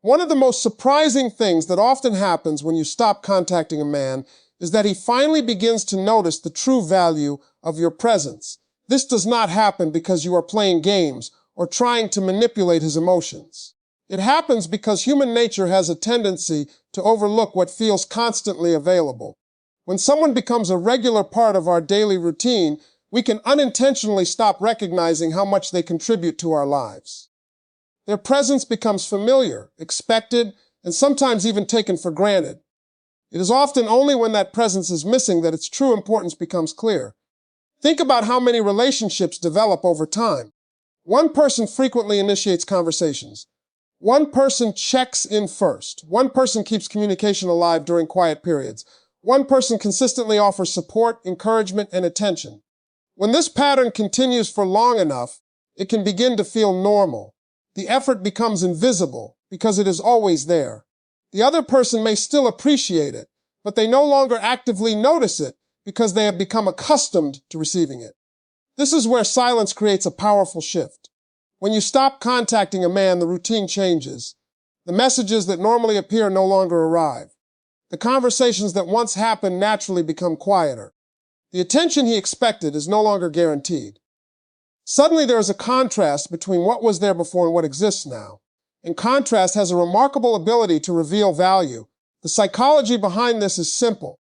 One of the most surprising things that often happens when you stop contacting a man is that he finally begins to notice the true value of your presence. This does not happen because you are playing games or trying to manipulate his emotions. It happens because human nature has a tendency to overlook what feels constantly available. When someone becomes a regular part of our daily routine, we can unintentionally stop recognizing how much they contribute to our lives. Their presence becomes familiar, expected, and sometimes even taken for granted. It is often only when that presence is missing that its true importance becomes clear. Think about how many relationships develop over time. One person frequently initiates conversations. One person checks in first. One person keeps communication alive during quiet periods. One person consistently offers support, encouragement, and attention. When this pattern continues for long enough, it can begin to feel normal. The effort becomes invisible because it is always there. The other person may still appreciate it, but they no longer actively notice it because they have become accustomed to receiving it. This is where silence creates a powerful shift. When you stop contacting a man, the routine changes. The messages that normally appear no longer arrive. The conversations that once happened naturally become quieter. The attention he expected is no longer guaranteed. Suddenly there is a contrast between what was there before and what exists now. And contrast has a remarkable ability to reveal value. The psychology behind this is simple.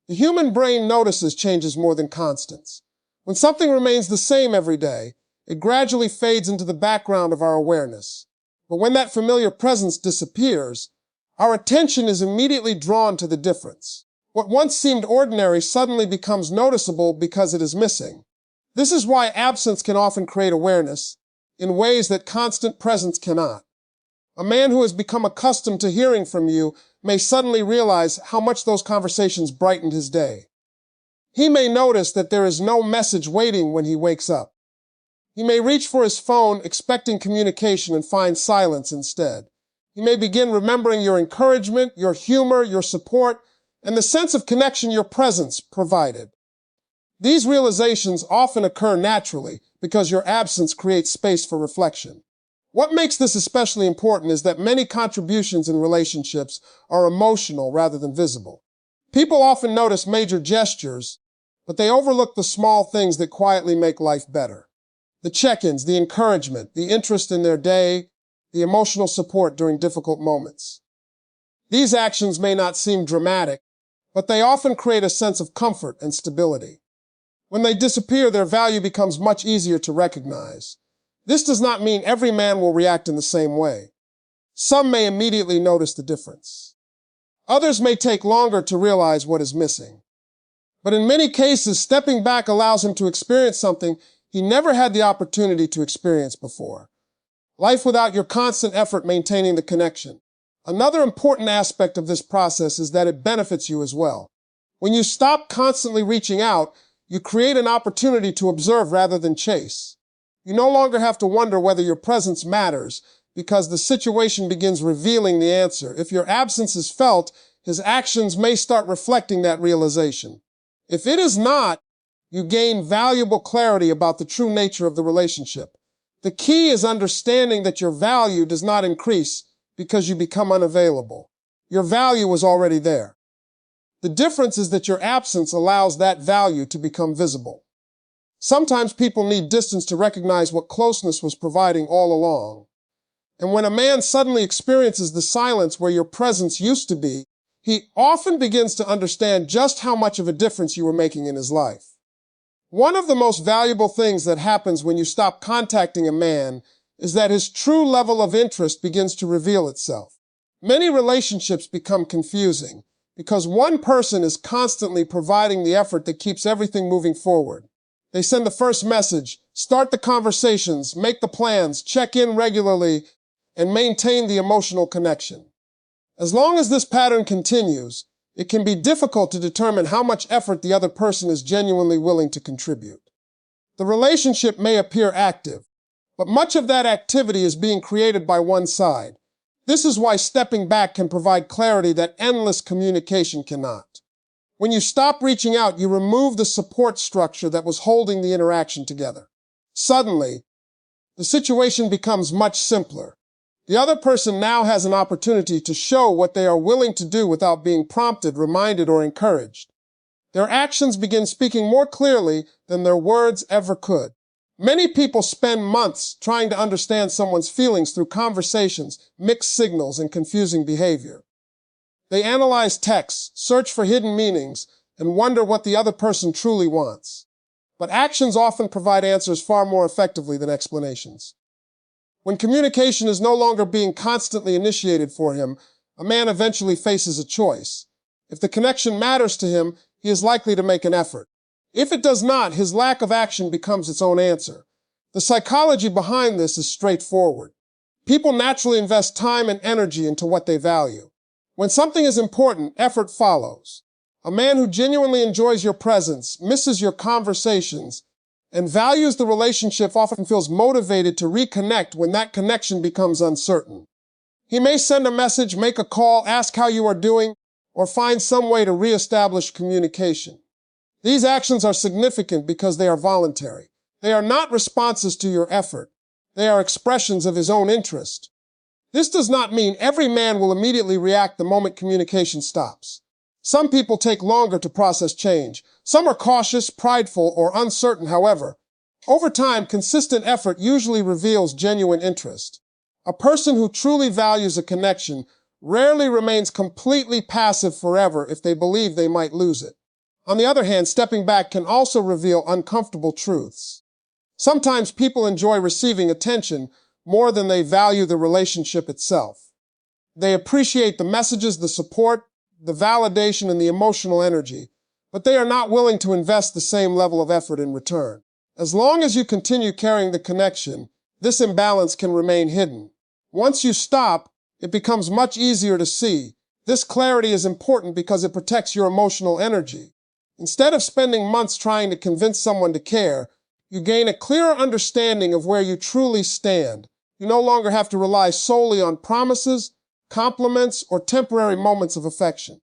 The human brain notices changes more than constants. When something remains the same every day, it gradually fades into the background of our awareness. But when that familiar presence disappears, our attention is immediately drawn to the difference. What once seemed ordinary suddenly becomes noticeable because it is missing. This is why absence can often create awareness in ways that constant presence cannot. A man who has become accustomed to hearing from you may suddenly realize how much those conversations brightened his day. He may notice that there is no message waiting when he wakes up. He may reach for his phone expecting communication and find silence instead. He may begin remembering your encouragement, your humor, your support, and the sense of connection your presence provided. These realizations often occur naturally because your absence creates space for reflection. What makes this especially important is that many contributions in relationships are emotional rather than visible. People often notice major gestures, but they overlook the small things that quietly make life better. The check-ins, the encouragement, the interest in their day, the emotional support during difficult moments. These actions may not seem dramatic, but they often create a sense of comfort and stability. When they disappear, their value becomes much easier to recognize. This does not mean every man will react in the same way. Some may immediately notice the difference. Others may take longer to realize what is missing. But in many cases, stepping back allows him to experience something he never had the opportunity to experience before. Life without your constant effort maintaining the connection. Another important aspect of this process is that it benefits you as well. When you stop constantly reaching out, you create an opportunity to observe rather than chase. You no longer have to wonder whether your presence matters because the situation begins revealing the answer. If your absence is felt, his actions may start reflecting that realization. If it is not, you gain valuable clarity about the true nature of the relationship. The key is understanding that your value does not increase because you become unavailable. Your value was already there. The difference is that your absence allows that value to become visible. Sometimes people need distance to recognize what closeness was providing all along. And when a man suddenly experiences the silence where your presence used to be, he often begins to understand just how much of a difference you were making in his life. One of the most valuable things that happens when you stop contacting a man is that his true level of interest begins to reveal itself. Many relationships become confusing because one person is constantly providing the effort that keeps everything moving forward. They send the first message, start the conversations, make the plans, check in regularly, and maintain the emotional connection. As long as this pattern continues, it can be difficult to determine how much effort the other person is genuinely willing to contribute. The relationship may appear active, but much of that activity is being created by one side. This is why stepping back can provide clarity that endless communication cannot. When you stop reaching out, you remove the support structure that was holding the interaction together. Suddenly, the situation becomes much simpler. The other person now has an opportunity to show what they are willing to do without being prompted, reminded, or encouraged. Their actions begin speaking more clearly than their words ever could. Many people spend months trying to understand someone's feelings through conversations, mixed signals, and confusing behavior. They analyze texts, search for hidden meanings, and wonder what the other person truly wants. But actions often provide answers far more effectively than explanations. When communication is no longer being constantly initiated for him, a man eventually faces a choice. If the connection matters to him, he is likely to make an effort. If it does not, his lack of action becomes its own answer. The psychology behind this is straightforward. People naturally invest time and energy into what they value. When something is important, effort follows. A man who genuinely enjoys your presence, misses your conversations, and values the relationship often feels motivated to reconnect when that connection becomes uncertain. He may send a message, make a call, ask how you are doing, or find some way to reestablish communication. These actions are significant because they are voluntary. They are not responses to your effort. They are expressions of his own interest. This does not mean every man will immediately react the moment communication stops. Some people take longer to process change. Some are cautious, prideful, or uncertain, however. Over time, consistent effort usually reveals genuine interest. A person who truly values a connection rarely remains completely passive forever if they believe they might lose it. On the other hand, stepping back can also reveal uncomfortable truths. Sometimes people enjoy receiving attention more than they value the relationship itself. They appreciate the messages, the support, the validation, and the emotional energy, but they are not willing to invest the same level of effort in return. As long as you continue carrying the connection, this imbalance can remain hidden. Once you stop, it becomes much easier to see. This clarity is important because it protects your emotional energy. Instead of spending months trying to convince someone to care, you gain a clearer understanding of where you truly stand. You no longer have to rely solely on promises, compliments, or temporary moments of affection.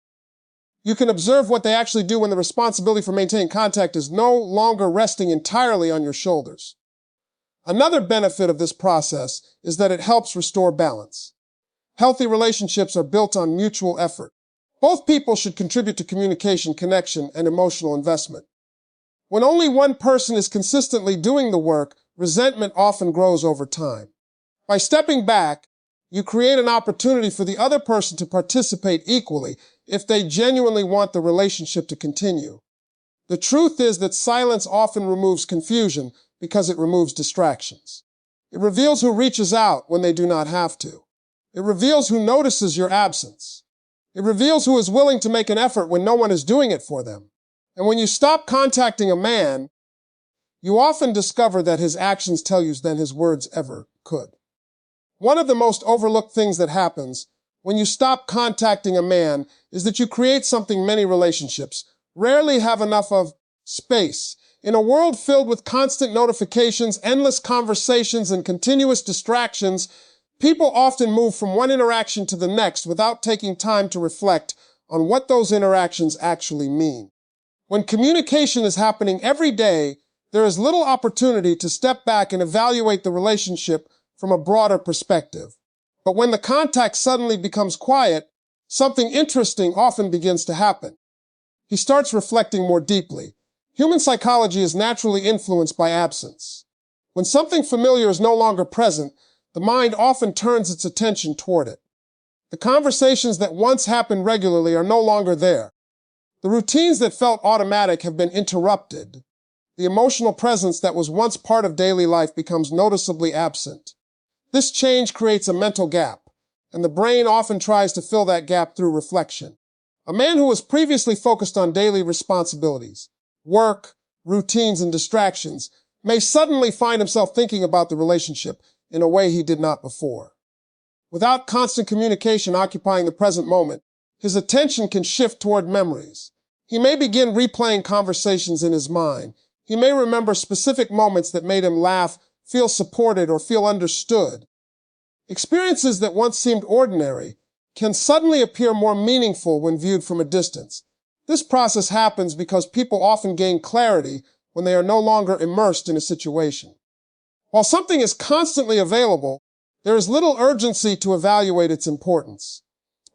You can observe what they actually do when the responsibility for maintaining contact is no longer resting entirely on your shoulders. Another benefit of this process is that it helps restore balance. Healthy relationships are built on mutual effort. Both people should contribute to communication, connection, and emotional investment. When only one person is consistently doing the work, resentment often grows over time. By stepping back, you create an opportunity for the other person to participate equally if they genuinely want the relationship to continue. The truth is that silence often removes confusion because it removes distractions. It reveals who reaches out when they do not have to. It reveals who notices your absence. It reveals who is willing to make an effort when no one is doing it for them. And when you stop contacting a man, you often discover that his actions tell you than his words ever could. One of the most overlooked things that happens when you stop contacting a man is that you create something many relationships rarely have enough of: space. In a world filled with constant notifications, endless conversations, and continuous distractions, people often move from one interaction to the next without taking time to reflect on what those interactions actually mean. When communication is happening every day, there is little opportunity to step back and evaluate the relationship from a broader perspective. But when the contact suddenly becomes quiet, something interesting often begins to happen. He starts reflecting more deeply. Human psychology is naturally influenced by absence. When something familiar is no longer present, the mind often turns its attention toward it. The conversations that once happened regularly are no longer there. The routines that felt automatic have been interrupted. The emotional presence that was once part of daily life becomes noticeably absent. This change creates a mental gap, and the brain often tries to fill that gap through reflection. A man who was previously focused on daily responsibilities, work, routines, and distractions may suddenly find himself thinking about the relationship in a way he did not before. Without constant communication occupying the present moment, his attention can shift toward memories. He may begin replaying conversations in his mind. He may remember specific moments that made him laugh, feel supported, or feel understood. Experiences that once seemed ordinary can suddenly appear more meaningful when viewed from a distance. This process happens because people often gain clarity when they are no longer immersed in a situation. While something is constantly available, There is little urgency to evaluate its importance.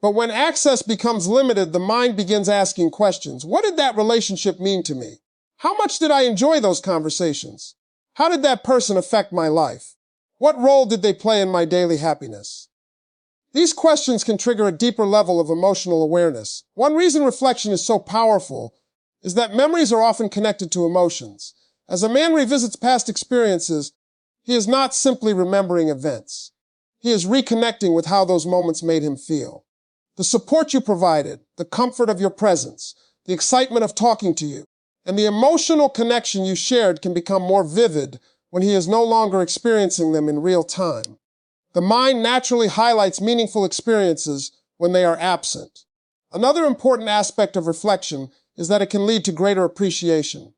But when access becomes limited, the mind begins asking questions. What did that relationship mean to me? How much did I enjoy those conversations? How did that person affect my life? What role did they play in my daily happiness? These questions can trigger a deeper level of emotional awareness. One reason reflection is so powerful is that memories are often connected to emotions. As a man revisits past experiences, he is not simply remembering events. He is reconnecting with how those moments made him feel. The support you provided, the comfort of your presence, the excitement of talking to you, and the emotional connection you shared can become more vivid when he is no longer experiencing them in real time. The mind naturally highlights meaningful experiences when they are absent. Another important aspect of reflection is that it can lead to greater appreciation.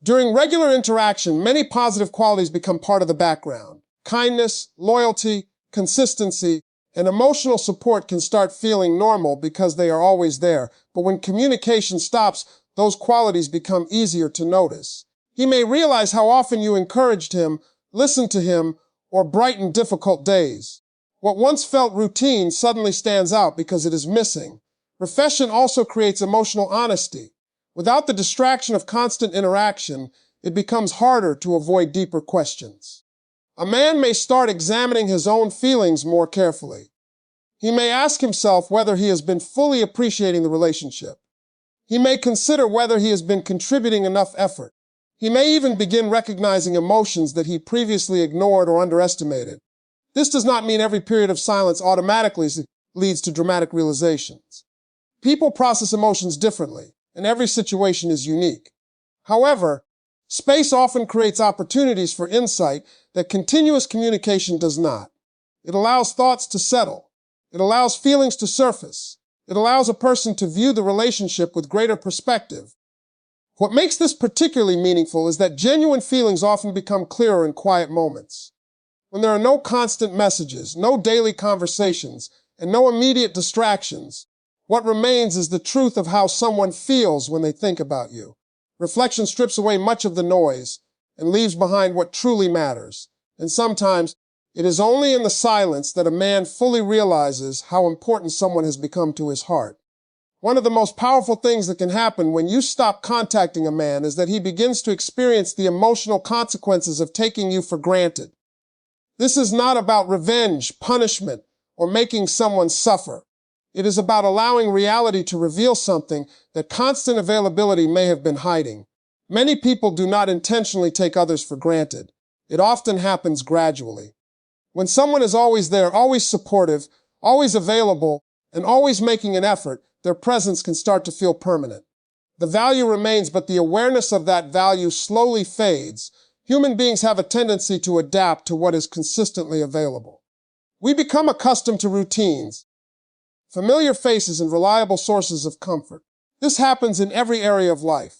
During regular interaction, many positive qualities become part of the background. Kindness, loyalty, consistency, and emotional support can start feeling normal because they are always there. But when communication stops, those qualities become easier to notice. He may realize how often you encouraged him, listened to him, or brightened difficult days. What once felt routine suddenly stands out because it is missing. Reflection also creates emotional honesty. Without the distraction of constant interaction, it becomes harder to avoid deeper questions. A man may start examining his own feelings more carefully. He may ask himself whether he has been fully appreciating the relationship. He may consider whether he has been contributing enough effort. He may even begin recognizing emotions that he previously ignored or underestimated. This does not mean every period of silence automatically leads to dramatic realizations. People process emotions differently, and every situation is unique. However, space often creates opportunities for insight that continuous communication does not. It allows thoughts to settle. It allows feelings to surface. It allows a person to view the relationship with greater perspective. What makes this particularly meaningful is that genuine feelings often become clearer in quiet moments. When there are no constant messages, no daily conversations, and no immediate distractions, what remains is the truth of how someone feels when they think about you. Reflection strips away much of the noise and leaves behind what truly matters. And sometimes, it is only in the silence that a man fully realizes how important someone has become to his heart. One of the most powerful things that can happen when you stop contacting a man is that he begins to experience the emotional consequences of taking you for granted. This is not about revenge, punishment, or making someone suffer. It is about allowing reality to reveal something that constant availability may have been hiding. Many people do not intentionally take others for granted. It often happens gradually. When someone is always there, always supportive, always available, and always making an effort, their presence can start to feel permanent. The value remains, but the awareness of that value slowly fades. Human beings have a tendency to adapt to what is consistently available. We become accustomed to routines, familiar faces, and reliable sources of comfort. This happens in every area of life.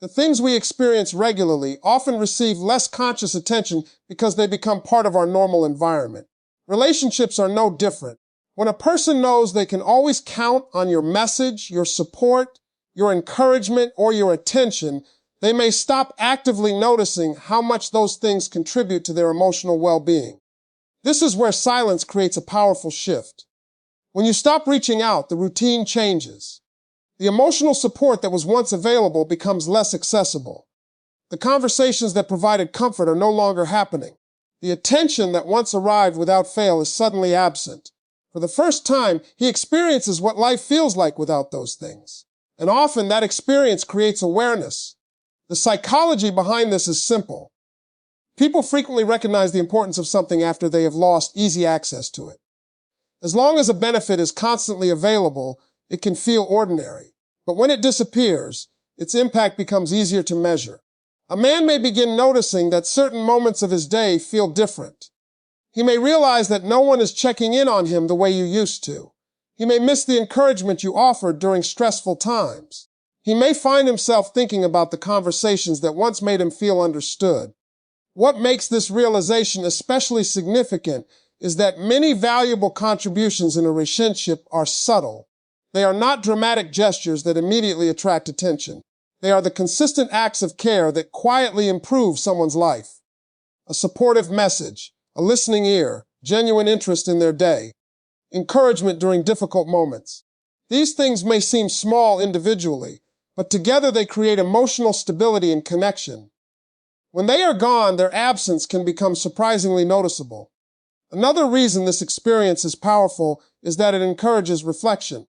The things we experience regularly often receive less conscious attention because they become part of our normal environment. Relationships are no different. When a person knows they can always count on your message, your support, your encouragement, or your attention, they may stop actively noticing how much those things contribute to their emotional well-being. This is where silence creates a powerful shift. When you stop reaching out, the routine changes. The emotional support that was once available becomes less accessible. The conversations that provided comfort are no longer happening. The attention that once arrived without fail is suddenly absent. For the first time, he experiences what life feels like without those things. And often that experience creates awareness. The psychology behind this is simple. People frequently recognize the importance of something after they have lost easy access to it. As long as a benefit is constantly available, it can feel ordinary. But when it disappears, its impact becomes easier to measure. A man may begin noticing that certain moments of his day feel different. He may realize that no one is checking in on him the way you used to. He may miss the encouragement you offered during stressful times. He may find himself thinking about the conversations that once made him feel understood. What makes this realization especially significant is that many valuable contributions in a relationship are subtle. They are not dramatic gestures that immediately attract attention. They are the consistent acts of care that quietly improve someone's life. A supportive message, a listening ear, genuine interest in their day, encouragement during difficult moments. These things may seem small individually, but together they create emotional stability and connection. When they are gone, their absence can become surprisingly noticeable. Another reason this experience is powerful is that it encourages reflection.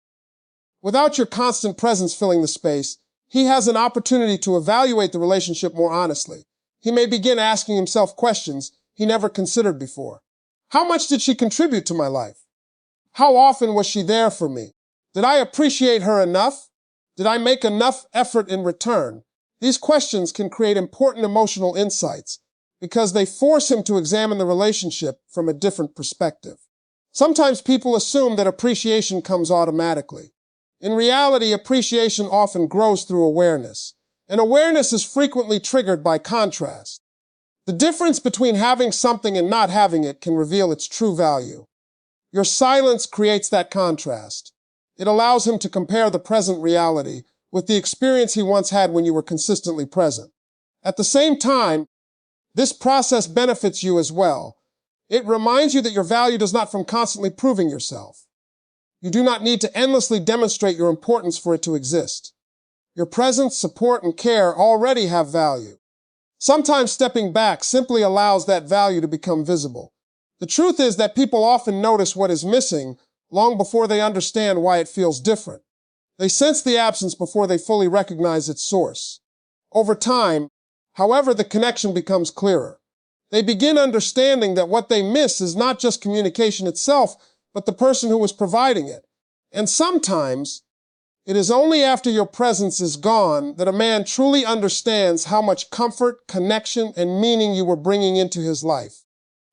Without your constant presence filling the space, he has an opportunity to evaluate the relationship more honestly. He may begin asking himself questions he never considered before. How much did she contribute to my life? How often was she there for me? Did I appreciate her enough? Did I make enough effort in return? These questions can create important emotional insights because they force him to examine the relationship from a different perspective. Sometimes people assume that appreciation comes automatically. In reality, appreciation often grows through awareness, and awareness is frequently triggered by contrast. The difference between having something and not having it can reveal its true value. Your silence creates that contrast. It allows him to compare the present reality with the experience he once had when you were consistently present. At the same time, this process benefits you as well. It reminds you that your value does not come from constantly proving yourself. You do not need to endlessly demonstrate your importance for it to exist. Your presence, support, and care already have value. Sometimes stepping back simply allows that value to become visible. The truth is that people often notice what is missing long before they understand why it feels different. They sense the absence before they fully recognize its source. Over time, however, the connection becomes clearer. They begin understanding that what they miss is not just communication itself, but the person who was providing it. And sometimes, it is only after your presence is gone that a man truly understands how much comfort, connection, and meaning you were bringing into his life.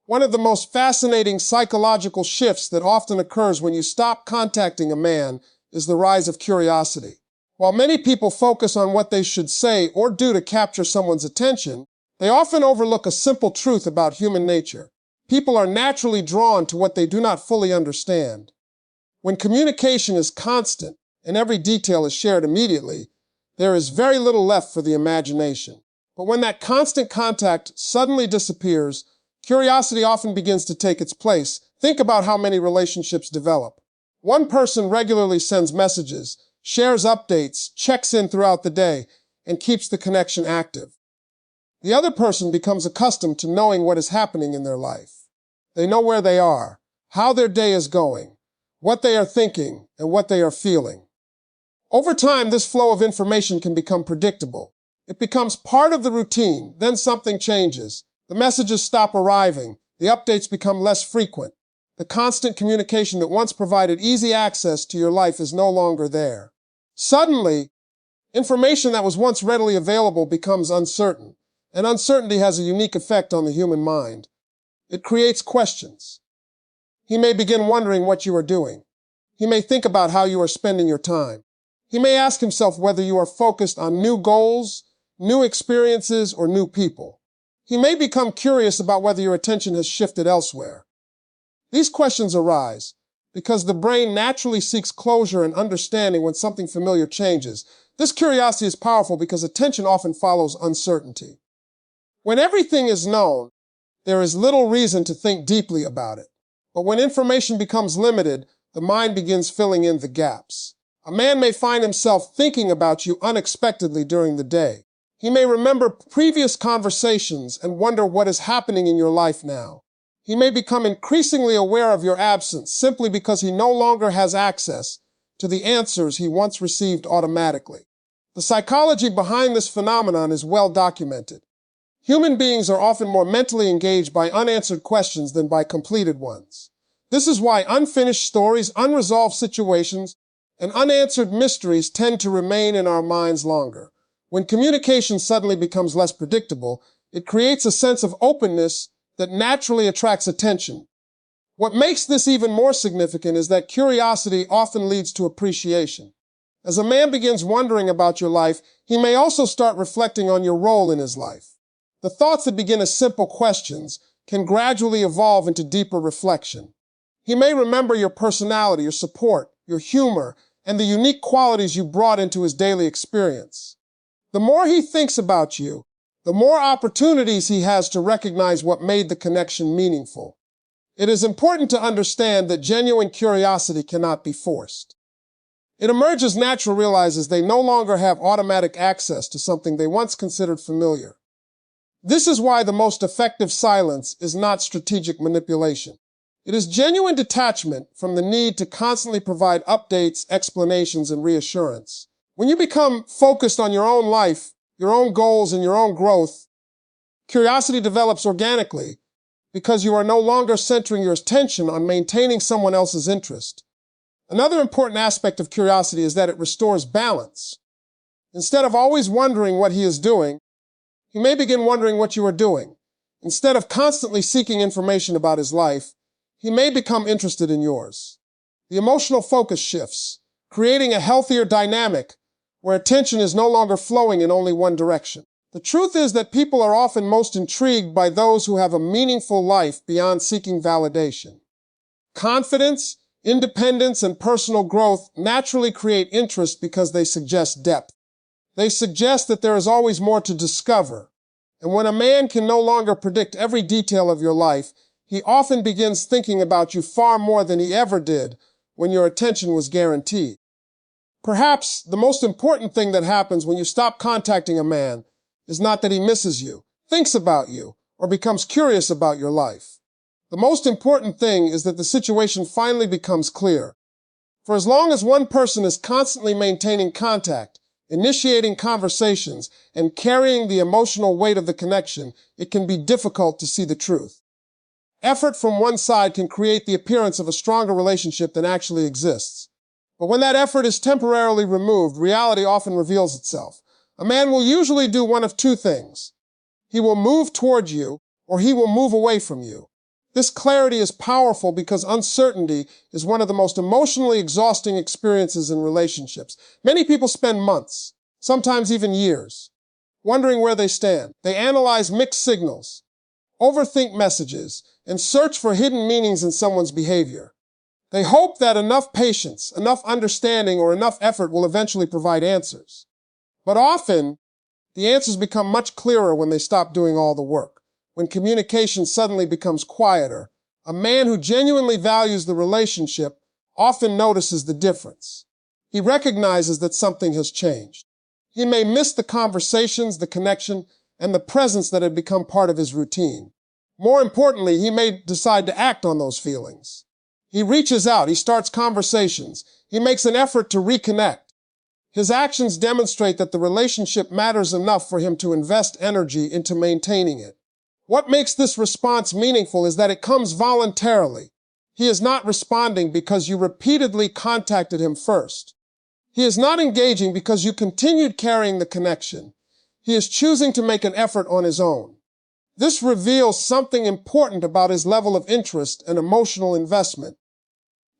One of the most fascinating psychological shifts that often occurs when you stop contacting a man is the rise of curiosity. While many people focus on what they should say or do to capture someone's attention, they often overlook a simple truth about human nature. People are naturally drawn to what they do not fully understand. When communication is constant and every detail is shared immediately, there is very little left for the imagination. But when that constant contact suddenly disappears, curiosity often begins to take its place. Think about how many relationships develop. One person regularly sends messages, shares updates, checks in throughout the day, and keeps the connection active. The other person becomes accustomed to knowing what is happening in their life. They know where they are, how their day is going, what they are thinking, and what they are feeling. Over time, this flow of information can become predictable. It becomes part of the routine, then something changes. The messages stop arriving, the updates become less frequent. The constant communication that once provided easy access to your life is no longer there. Suddenly, information that was once readily available becomes uncertain, and uncertainty has a unique effect on the human mind. It creates questions. He may begin wondering what you are doing. He may think about how you are spending your time. He may ask himself whether you are focused on new goals, new experiences, or new people. He may become curious about whether your attention has shifted elsewhere. These questions arise because the brain naturally seeks closure and understanding when something familiar changes. This curiosity is powerful because attention often follows uncertainty. When everything is known, there is little reason to think deeply about it. But when information becomes limited, the mind begins filling in the gaps. A man may find himself thinking about you unexpectedly during the day. He may remember previous conversations and wonder what is happening in your life now. He may become increasingly aware of your absence simply because he no longer has access to the answers he once received automatically. The psychology behind this phenomenon is well documented. Human beings are often more mentally engaged by unanswered questions than by completed ones. This is why unfinished stories, unresolved situations, and unanswered mysteries tend to remain in our minds longer. When communication suddenly becomes less predictable, it creates a sense of openness that naturally attracts attention. What makes this even more significant is that curiosity often leads to appreciation. As a man begins wondering about your life, he may also start reflecting on your role in his life. The thoughts that begin as simple questions can gradually evolve into deeper reflection. He may remember your personality, your support, your humor, and the unique qualities you brought into his daily experience. The more he thinks about you, the more opportunities he has to recognize what made the connection meaningful. It is important to understand that genuine curiosity cannot be forced. It emerges natural realizes they no longer have automatic access to something they once considered familiar. This is why the most effective silence is not strategic manipulation. It is genuine detachment from the need to constantly provide updates, explanations, and reassurance. When you become focused on your own life, your own goals, and your own growth, curiosity develops organically because you are no longer centering your attention on maintaining someone else's interest. Another important aspect of curiosity is that it restores balance. Instead of always wondering what he is doing, you may begin wondering what you are doing. Instead of constantly seeking information about his life, he may become interested in yours. The emotional focus shifts, creating a healthier dynamic where attention is no longer flowing in only one direction. The truth is that people are often most intrigued by those who have a meaningful life beyond seeking validation. Confidence, independence, and personal growth naturally create interest because they suggest depth. They suggest that there is always more to discover. And when a man can no longer predict every detail of your life, he often begins thinking about you far more than he ever did when your attention was guaranteed. Perhaps the most important thing that happens when you stop contacting a man is not that he misses you, thinks about you, or becomes curious about your life. The most important thing is that the situation finally becomes clear. For as long as one person is constantly maintaining contact, initiating conversations, and carrying the emotional weight of the connection, it can be difficult to see the truth. Effort from one side can create the appearance of a stronger relationship than actually exists. But when that effort is temporarily removed, reality often reveals itself. A man will usually do one of two things. He will move toward you, or he will move away from you. This clarity is powerful because uncertainty is one of the most emotionally exhausting experiences in relationships. Many people spend months, sometimes even years, wondering where they stand. They analyze mixed signals, overthink messages, and search for hidden meanings in someone's behavior. They hope that enough patience, enough understanding, or enough effort will eventually provide answers. But often, the answers become much clearer when they stop doing all the work. When communication suddenly becomes quieter, a man who genuinely values the relationship often notices the difference. He recognizes that something has changed. He may miss the conversations, the connection, and the presence that had become part of his routine. More importantly, he may decide to act on those feelings. He reaches out, he starts conversations, he makes an effort to reconnect. His actions demonstrate that the relationship matters enough for him to invest energy into maintaining it. What makes this response meaningful is that it comes voluntarily. He is not responding because you repeatedly contacted him first. He is not engaging because you continued carrying the connection. He is choosing to make an effort on his own. This reveals something important about his level of interest and emotional investment.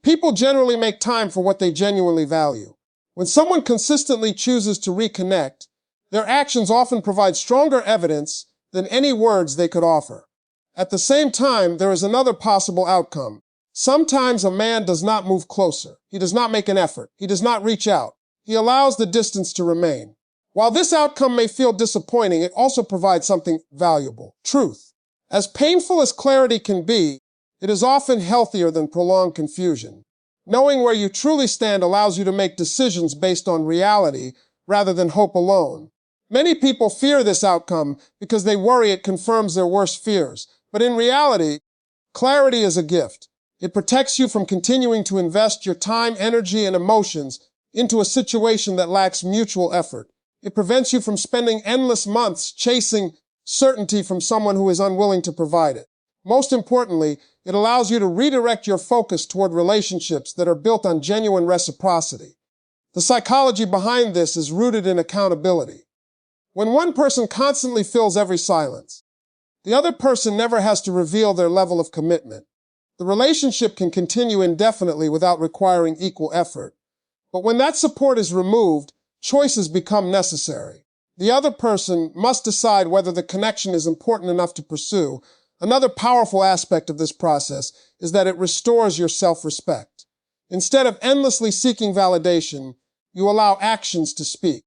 People generally make time for what they genuinely value. When someone consistently chooses to reconnect, their actions often provide stronger evidence than any words they could offer. At the same time, there is another possible outcome. Sometimes a man does not move closer. He does not make an effort. He does not reach out. He allows the distance to remain. While this outcome may feel disappointing, it also provides something valuable: truth. As painful as clarity can be, it is often healthier than prolonged confusion. Knowing where you truly stand allows you to make decisions based on reality rather than hope alone. Many people fear this outcome because they worry it confirms their worst fears. But in reality, clarity is a gift. It protects you from continuing to invest your time, energy, and emotions into a situation that lacks mutual effort. It prevents you from spending endless months chasing certainty from someone who is unwilling to provide it. Most importantly, it allows you to redirect your focus toward relationships that are built on genuine reciprocity. The psychology behind this is rooted in accountability. When one person constantly fills every silence, the other person never has to reveal their level of commitment. The relationship can continue indefinitely without requiring equal effort. But when that support is removed, choices become necessary. The other person must decide whether the connection is important enough to pursue. Another powerful aspect of this process is that it restores your self-respect. Instead of endlessly seeking validation, you allow actions to speak.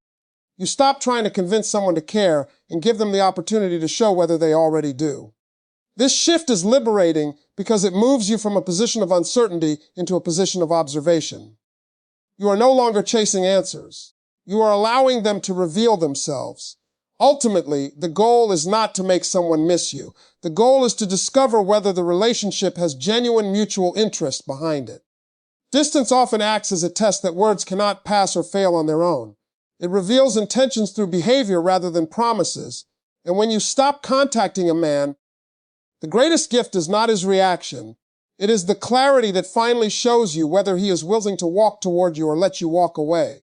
You stop trying to convince someone to care and give them the opportunity to show whether they already do. This shift is liberating because it moves you from a position of uncertainty into a position of observation. You are no longer chasing answers. You are allowing them to reveal themselves. Ultimately, the goal is not to make someone miss you. The goal is to discover whether the relationship has genuine mutual interest behind it. Distance often acts as a test that words cannot pass or fail on their own. It reveals intentions through behavior rather than promises. And when you stop contacting a man, the greatest gift is not his reaction. It is the clarity that finally shows you whether he is willing to walk toward you or let you walk away.